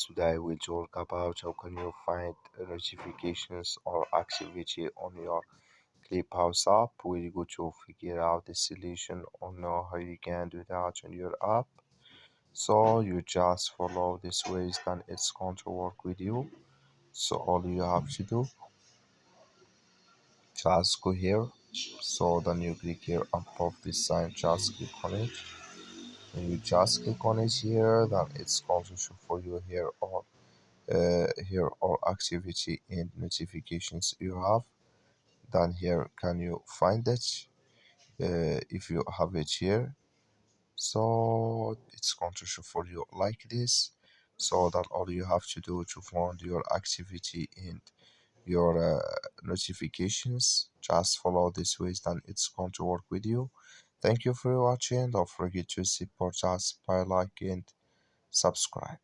Today we'll talk about how can you find notifications or activity on your Clubhouse app. We're going to figure out the solution on how you can do that on your app. So you just follow this ways, then it's going to work with you. So all you have to do, just go here. So then you click here above this sign, just click on it. When you just click on it here, then it's going to show for you here all activity and notifications you have. Then here can you find it if you have it here. So it's going to show for you like this. So that all you have to do to find your activity and your notifications, just follow this ways, then it's going to work with you. Thank you for watching. Don't forget to support us by like and subscribe.